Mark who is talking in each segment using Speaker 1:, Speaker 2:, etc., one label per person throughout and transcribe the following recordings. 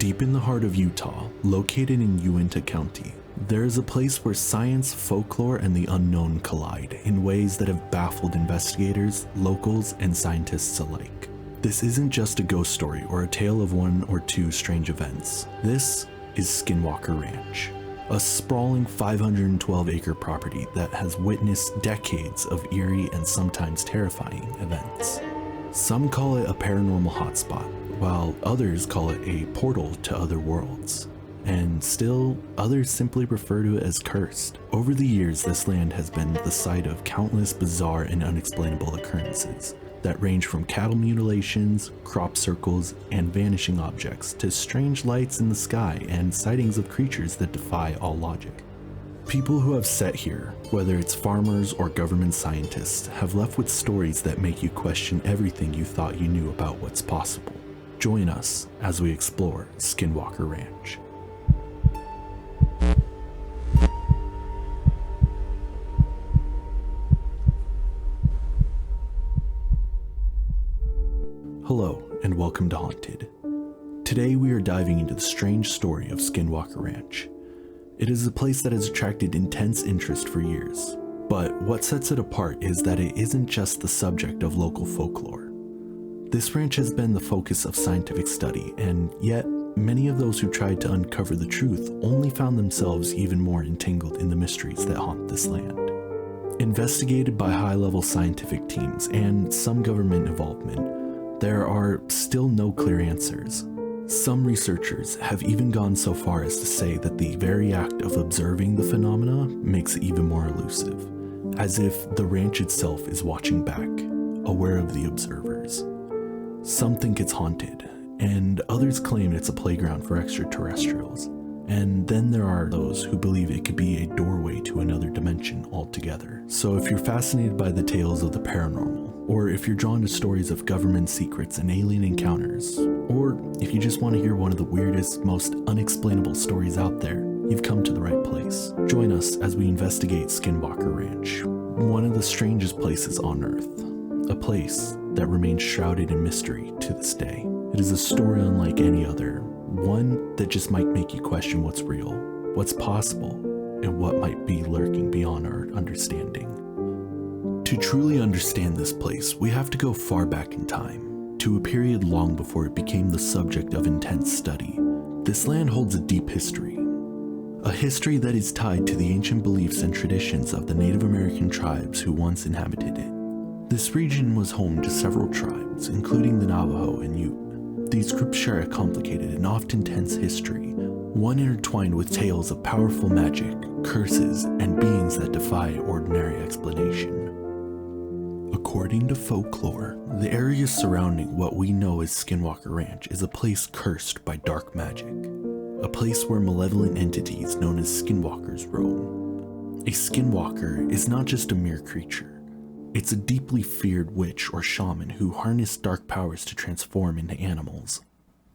Speaker 1: Deep in the heart of Utah, located in Uinta County, there is a place where science, folklore, and the unknown collide in ways that have baffled investigators, locals, and scientists alike. This isn't just a ghost story or a tale of one or two strange events. This is Skinwalker Ranch, a sprawling 512-acre property that has witnessed decades of eerie and sometimes terrifying events. Some call it a paranormal hotspot, while others call it a portal to other worlds. And still, others simply refer to it as cursed. Over the years, this land has been the site of countless bizarre and unexplainable occurrences that range from cattle mutilations, crop circles, and vanishing objects to strange lights in the sky and sightings of creatures that defy all logic. People who have set here, whether it's farmers or government scientists, have left with stories that make you question everything you thought you knew about what's possible. Join us as we explore Skinwalker Ranch. Hello, and welcome to Haunted. Today we are diving into the strange story of Skinwalker Ranch. It is a place that has attracted intense interest for years, but what sets it apart is that it isn't just the subject of local folklore. This ranch has been the focus of scientific study, and yet many of those who tried to uncover the truth only found themselves even more entangled in the mysteries that haunt this land. Investigated by high-level scientific teams and some government involvement, there are still no clear answers. Some researchers have even gone so far as to say that the very act of observing the phenomena makes it even more elusive, as if the ranch itself is watching back, aware of the observers. Some think it's haunted, and others claim it's a playground for extraterrestrials. And then there are those who believe it could be a doorway to another dimension altogether. So if you're fascinated by the tales of the paranormal, or if you're drawn to stories of government secrets and alien encounters, or if you just want to hear one of the weirdest, most unexplainable stories out there, you've come to the right place. Join us as we investigate Skinwalker Ranch, one of the strangest places on Earth, a place that remains shrouded in mystery to this day. It is a story unlike any other, one that just might make you question what's real, what's possible, and what might be lurking beyond our understanding. To truly understand this place, we have to go far back in time, to a period long before it became the subject of intense study. This land holds a deep history, a history that is tied to the ancient beliefs and traditions of the Native American tribes who once inhabited it. This region was home to several tribes, including the Navajo and Ute. These groups share a complicated and often tense history, one intertwined with tales of powerful magic, curses, and beings that defy ordinary explanation. According to folklore, the area surrounding what we know as Skinwalker Ranch is a place cursed by dark magic, a place where malevolent entities known as skinwalkers roam. A skinwalker is not just a mere creature. It's a deeply feared witch or shaman who harness dark powers to transform into animals,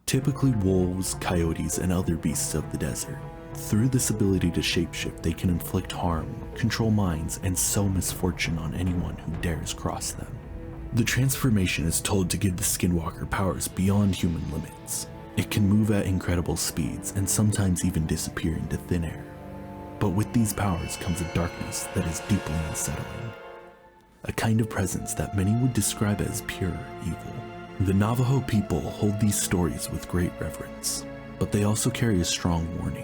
Speaker 1: typically wolves, coyotes, and other beasts of the desert. Through this ability to shapeshift, they can inflict harm, control minds, and sow misfortune on anyone who dares cross them. The transformation is told to give the skinwalker powers beyond human limits. It can move at incredible speeds and sometimes even disappear into thin air. But with these powers comes a darkness that is deeply unsettling. A kind of presence that many would describe as pure evil. The Navajo people hold these stories with great reverence, but they also carry a strong warning.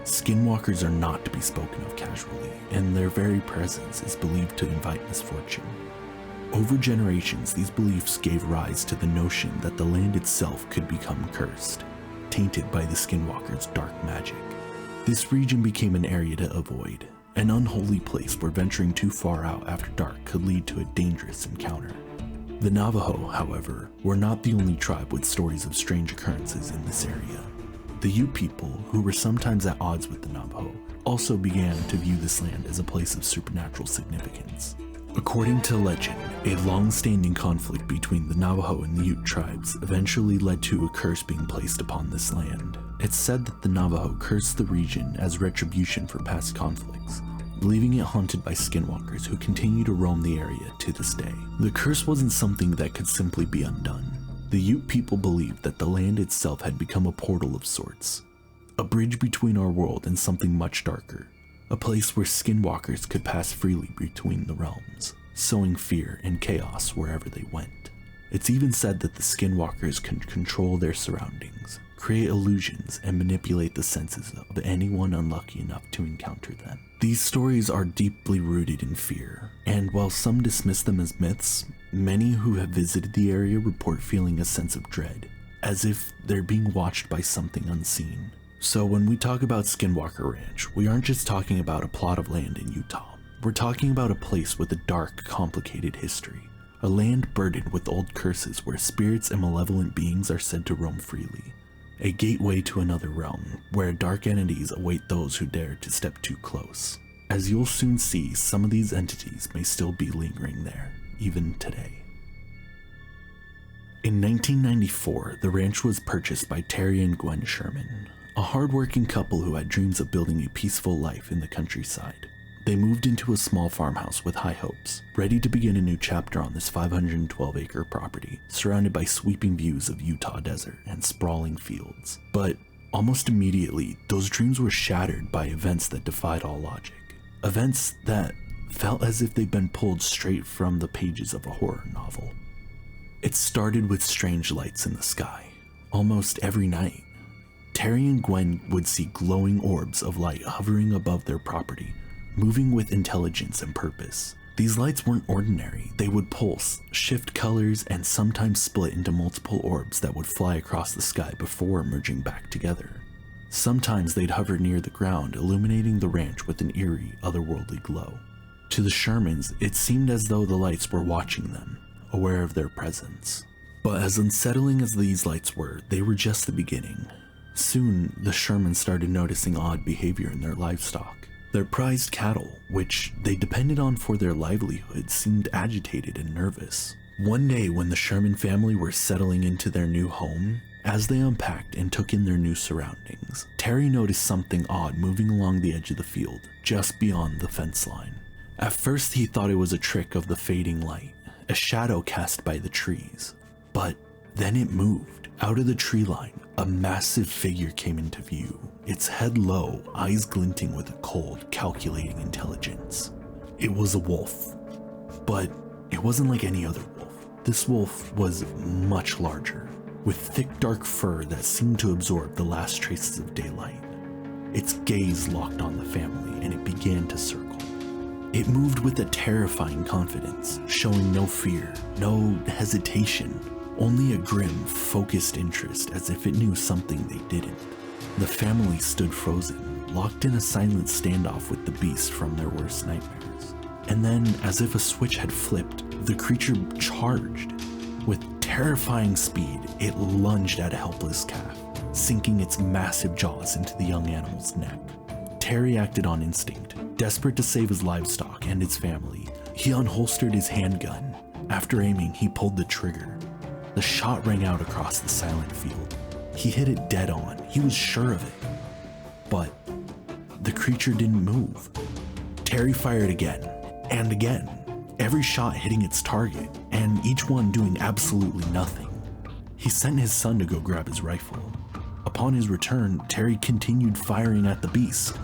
Speaker 1: Skinwalkers are not to be spoken of casually, and their very presence is believed to invite misfortune. Over generations, these beliefs gave rise to the notion that the land itself could become cursed, tainted by the Skinwalkers' dark magic. This region became an area to avoid, an unholy place where venturing too far out after dark could lead to a dangerous encounter. The Navajo, however, were not the only tribe with stories of strange occurrences in this area. The Ute people, who were sometimes at odds with the Navajo, also began to view this land as a place of supernatural significance. According to legend, a long-standing conflict between the Navajo and the Ute tribes eventually led to a curse being placed upon this land. It's said that the Navajo cursed the region as retribution for past conflicts, leaving it haunted by skinwalkers who continue to roam the area to this day. The curse wasn't something that could simply be undone. The Ute people believed that the land itself had become a portal of sorts, a bridge between our world and something much darker, a place where skinwalkers could pass freely between the realms, sowing fear and chaos wherever they went. It's even said that the skinwalkers can control their surroundings, create illusions, and manipulate the senses of anyone unlucky enough to encounter them. These stories are deeply rooted in fear, and while some dismiss them as myths, many who have visited the area report feeling a sense of dread, as if they're being watched by something unseen. So when we talk about Skinwalker Ranch, we aren't just talking about a plot of land in Utah. We're talking about a place with a dark, complicated history. A land burdened with old curses where spirits and malevolent beings are said to roam freely. A gateway to another realm, where dark entities await those who dare to step too close. As you'll soon see, some of these entities may still be lingering there, even today. In 1994, the ranch was purchased by Terry and Gwen Sherman, a hardworking couple who had dreams of building a peaceful life in the countryside. They moved into a small farmhouse with high hopes, ready to begin a new chapter on this 512-acre property, surrounded by sweeping views of Utah desert and sprawling fields. But almost immediately, those dreams were shattered by events that defied all logic. Events that felt as if they'd been pulled straight from the pages of a horror novel. It started with strange lights in the sky, almost every night. Terry and Gwen would see glowing orbs of light hovering above their property, moving with intelligence and purpose. These lights weren't ordinary. They would pulse, shift colors, and sometimes split into multiple orbs that would fly across the sky before merging back together. Sometimes they'd hover near the ground, illuminating the ranch with an eerie, otherworldly glow. To the Shermans, it seemed as though the lights were watching them, aware of their presence. But as unsettling as these lights were, they were just the beginning. Soon, the Shermans started noticing odd behavior in their livestock. Their prized cattle, which they depended on for their livelihood, seemed agitated and nervous. One day when the Sherman family were settling into their new home, as they unpacked and took in their new surroundings, Terry noticed something odd moving along the edge of the field, just beyond the fence line. At first he thought it was a trick of the fading light, a shadow cast by the trees. But then it moved. Out of the tree line, a massive figure came into view, its head low, eyes glinting with a cold, calculating intelligence. It was a wolf, but it wasn't like any other wolf. This wolf was much larger, with thick dark fur that seemed to absorb the last traces of daylight. Its gaze locked on the family, and it began to circle. It moved with a terrifying confidence, showing no fear, no hesitation, only a grim, focused interest, as if it knew something they didn't. The family stood frozen, locked in a silent standoff with the beast from their worst nightmares. And then, as if a switch had flipped, the creature charged. With terrifying speed, it lunged at a helpless calf, sinking its massive jaws into the young animal's neck. Terry acted on instinct, desperate to save his livestock and his family. He unholstered his handgun. After aiming, he pulled the trigger. The shot rang out across the silent field. He hit it dead on. He was sure of it. But the creature didn't move. Terry fired again and again, every shot hitting its target, and each one doing absolutely nothing. He sent his son to go grab his rifle. Upon his return, Terry continued firing at the beast,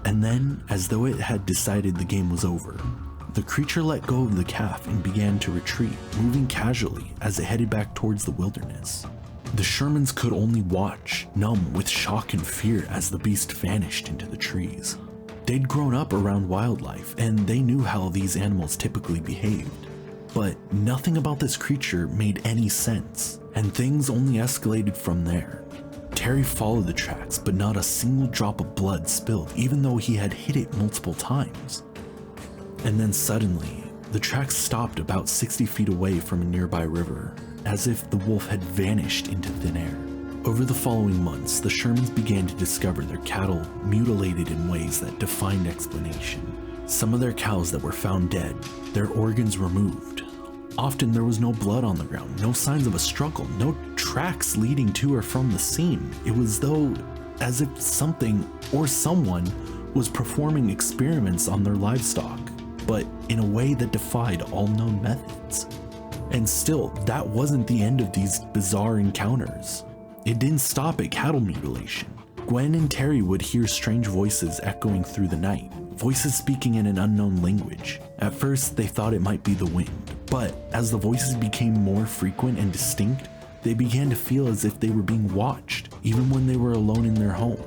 Speaker 1: and then, as though it had decided the game was over, the creature let go of the calf and began to retreat, moving casually as it headed back towards the wilderness. The Shermans could only watch, numb with shock and fear as the beast vanished into the trees. They'd grown up around wildlife, and they knew how these animals typically behaved. But nothing about this creature made any sense, and things only escalated from there. Terry followed the tracks, but not a single drop of blood spilled, even though he had hit it multiple times. And then suddenly, the tracks stopped about 60 feet away from a nearby river, as if the wolf had vanished into thin air. Over the following months, the Shermans began to discover their cattle mutilated in ways that defied explanation. Some of their cows that were found dead, their organs removed. Often there was no blood on the ground, no signs of a struggle, no tracks leading to or from the scene. It was as if something or someone was performing experiments on their livestock, but in a way that defied all known methods. And still, that wasn't the end of these bizarre encounters. It didn't stop at cattle mutilation. Gwen and Terry would hear strange voices echoing through the night, voices speaking in an unknown language. At first, they thought it might be the wind, but as the voices became more frequent and distinct, they began to feel as if they were being watched, even when they were alone in their home.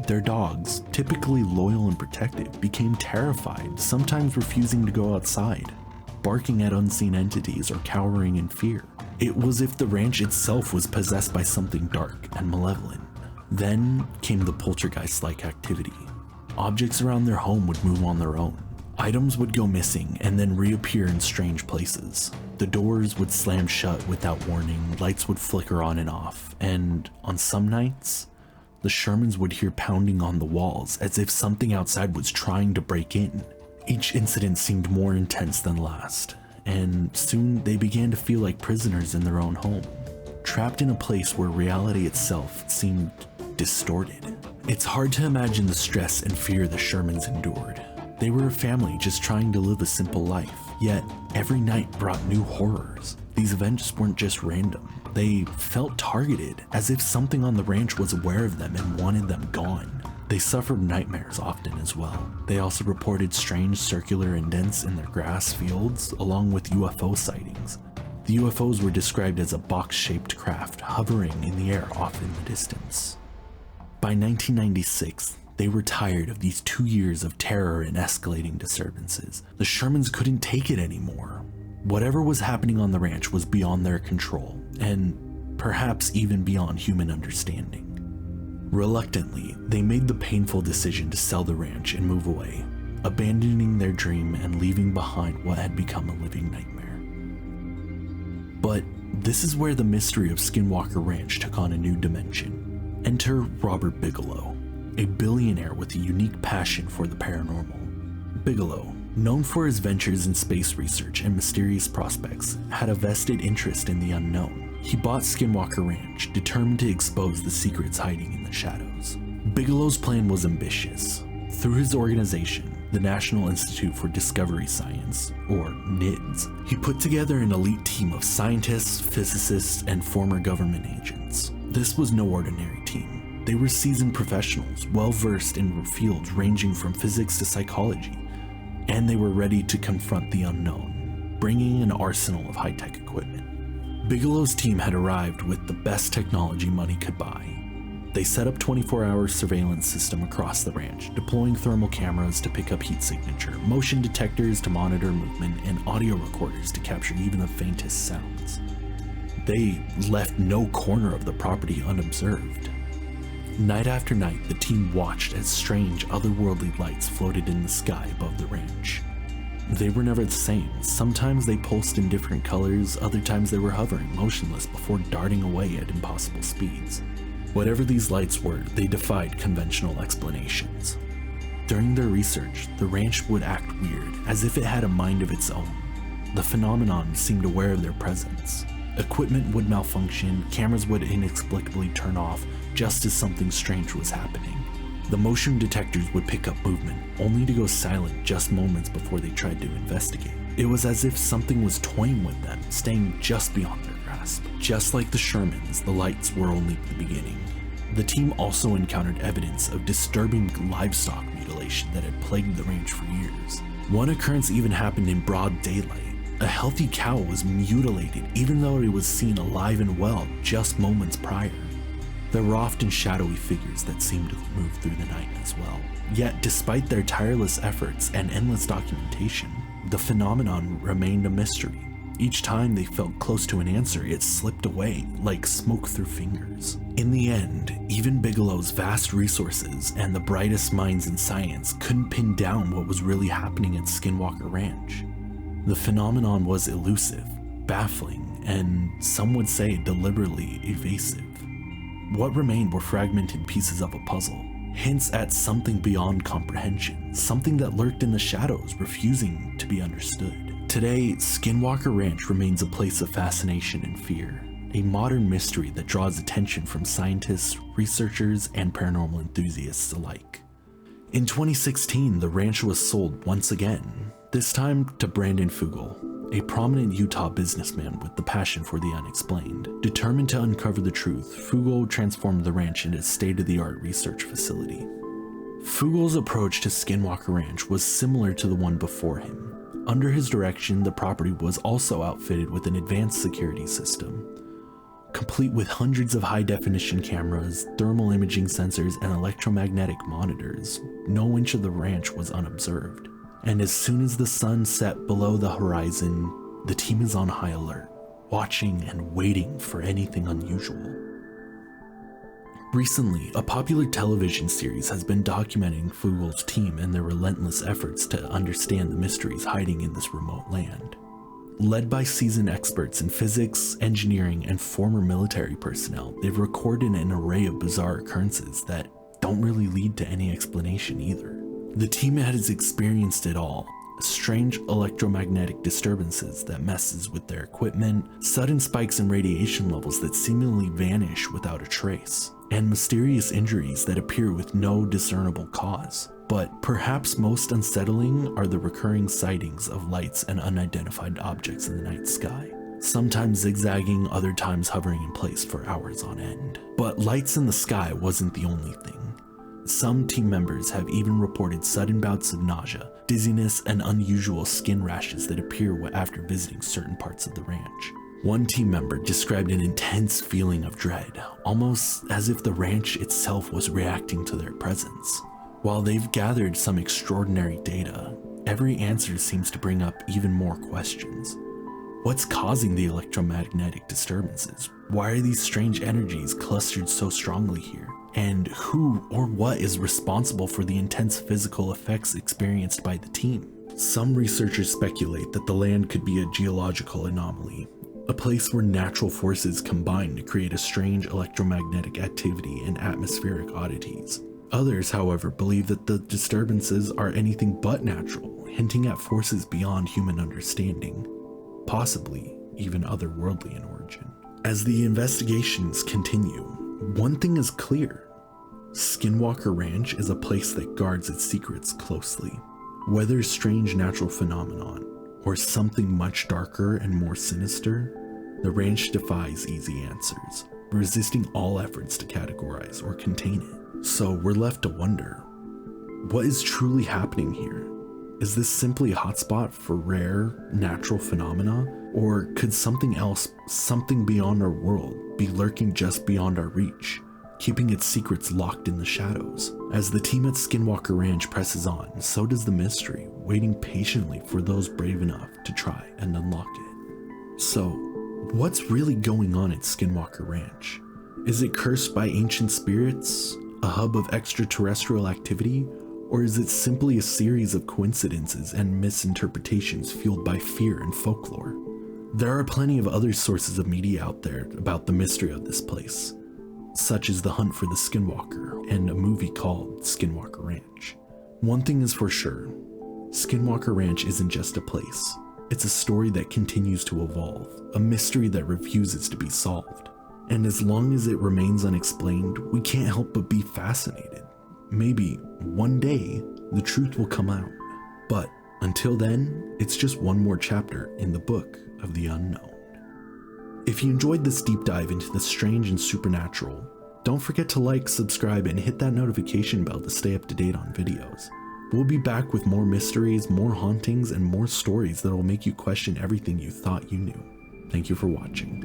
Speaker 1: Their dogs, typically loyal and protective, became terrified, sometimes refusing to go outside, barking at unseen entities or cowering in fear. It was as if the ranch itself was possessed by something dark and malevolent. Then came the poltergeist-like activity. Objects around their home would move on their own. Items would go missing and then reappear in strange places. The doors would slam shut without warning, lights would flicker on and off, and on some nights, the Shermans would hear pounding on the walls as if something outside was trying to break in. Each incident seemed more intense than last, and soon they began to feel like prisoners in their own home, trapped in a place where reality itself seemed distorted. It's hard to imagine the stress and fear the Shermans endured. They were a family just trying to live a simple life, yet every night brought new horrors. These events weren't just random. They felt targeted, as if something on the ranch was aware of them and wanted them gone. They suffered nightmares often as well. They also reported strange circular indents in their grass fields, along with UFO sightings. The UFOs were described as a box-shaped craft hovering in the air off in the distance. By 1996, they were tired of these 2 years of terror and escalating disturbances. The Shermans couldn't take it anymore. Whatever was happening on the ranch was beyond their control, and perhaps even beyond human understanding. Reluctantly, they made the painful decision to sell the ranch and move away, abandoning their dream and leaving behind what had become a living nightmare. But this is where the mystery of Skinwalker Ranch took on a new dimension. Enter Robert Bigelow, a billionaire with a unique passion for the paranormal. Bigelow, known for his ventures in space research and mysterious prospects, had a vested interest in the unknown. He bought Skinwalker Ranch, determined to expose the secrets hiding in the shadows. Bigelow's plan was ambitious. Through his organization, the National Institute for Discovery Science, or NIDS, he put together an elite team of scientists, physicists, and former government agents. This was no ordinary team. They were seasoned professionals, well-versed in fields ranging from physics to psychology, and they were ready to confront the unknown, bringing an arsenal of high-tech equipment. Bigelow's team had arrived with the best technology money could buy. They set up 24-hour surveillance system across the ranch, deploying thermal cameras to pick up heat signature, motion detectors to monitor movement, and audio recorders to capture even the faintest sounds. They left no corner of the property unobserved. Night after night, the team watched as strange, otherworldly lights floated in the sky above the ranch. They were never the same. Sometimes they pulsed in different colors, other times they were hovering, motionless, before darting away at impossible speeds. Whatever these lights were, they defied conventional explanations. During their research, the ranch would act weird, as if it had a mind of its own. The phenomenon seemed aware of their presence. Equipment would malfunction, cameras would inexplicably turn off, just as something strange was happening. The motion detectors would pick up movement, only to go silent just moments before they tried to investigate. It was as if something was toying with them, staying just beyond their grasp. Just like the Shermans, the lights were only the beginning. The team also encountered evidence of disturbing livestock mutilation that had plagued the ranch for years. One occurrence even happened in broad daylight. A healthy cow was mutilated even though it was seen alive and well just moments prior. There were often shadowy figures that seemed to move through the night as well. Yet, despite their tireless efforts and endless documentation, the phenomenon remained a mystery. Each time they felt close to an answer, it slipped away like smoke through fingers. In the end, even Bigelow's vast resources and the brightest minds in science couldn't pin down what was really happening at Skinwalker Ranch. The phenomenon was elusive, baffling, and some would say deliberately evasive. What remained were fragmented pieces of a puzzle, hints at something beyond comprehension, something that lurked in the shadows, refusing to be understood. Today, Skinwalker Ranch remains a place of fascination and fear, a modern mystery that draws attention from scientists, researchers, and paranormal enthusiasts alike. In 2016, the ranch was sold once again, this time to Brandon Fugal, a prominent Utah businessman with the passion for the unexplained. Determined to uncover the truth, Fugal transformed the ranch into a state-of-the-art research facility. Fugal's approach to Skinwalker Ranch was similar to the one before him. Under his direction, the property was also outfitted with an advanced security system, complete with hundreds of high-definition cameras, thermal imaging sensors, and electromagnetic monitors. No inch of the ranch was unobserved. And as soon as the sun set below the horizon, the team is on high alert, watching and waiting for anything unusual. Recently, a popular television series has been documenting Fugal's team and their relentless efforts to understand the mysteries hiding in this remote land. Led by seasoned experts in physics, engineering, and former military personnel, they've recorded an array of bizarre occurrences that don't really lead to any explanation either. The team has experienced it all: strange electromagnetic disturbances that messes with their equipment, sudden spikes in radiation levels that seemingly vanish without a trace, and mysterious injuries that appear with no discernible cause. But perhaps most unsettling are the recurring sightings of lights and unidentified objects in the night sky, sometimes zigzagging, other times hovering in place for hours on end. But lights in the sky wasn't the only thing. Some team members have even reported sudden bouts of nausea, dizziness, and unusual skin rashes that appear after visiting certain parts of the ranch. One team member described an intense feeling of dread, almost as if the ranch itself was reacting to their presence. While they've gathered some extraordinary data, every answer seems to bring up even more questions. What's causing the electromagnetic disturbances? Why are these strange energies clustered so strongly here? And who or what is responsible for the intense physical effects experienced by the team? Some researchers speculate that the land could be a geological anomaly, a place where natural forces combine to create a strange electromagnetic activity and atmospheric oddities. Others, however, believe that the disturbances are anything but natural, hinting at forces beyond human understanding, possibly even otherworldly in origin. As the investigations continue, one thing is clear: Skinwalker Ranch is a place that guards its secrets closely. Whether strange natural phenomenon or something much darker and more sinister, the ranch defies easy answers, resisting all efforts to categorize or contain it. So we're left to wonder, what is truly happening here? Is this simply a hotspot for rare natural phenomena? Or could something else, something beyond our world, be lurking just beyond our reach, keeping its secrets locked in the shadows? As the team at Skinwalker Ranch presses on, so does the mystery, waiting patiently for those brave enough to try and unlock it. So, what's really going on at Skinwalker Ranch? Is it cursed by ancient spirits, a hub of extraterrestrial activity, or is it simply a series of coincidences and misinterpretations fueled by fear and folklore? There are plenty of other sources of media out there about the mystery of this place, such as The Hunt for the Skinwalker and a movie called Skinwalker Ranch. One thing is for sure, Skinwalker Ranch isn't just a place. It's a story that continues to evolve, a mystery that refuses to be solved. And as long as it remains unexplained, we can't help but be fascinated. Maybe one day the truth will come out. But until then, it's just one more chapter in the book of the unknown. If you enjoyed this deep dive into the strange and supernatural, don't forget to like, subscribe, and hit that notification bell to stay up to date on videos. We'll be back with more mysteries, more hauntings, and more stories that will make you question everything you thought you knew. Thank you for watching.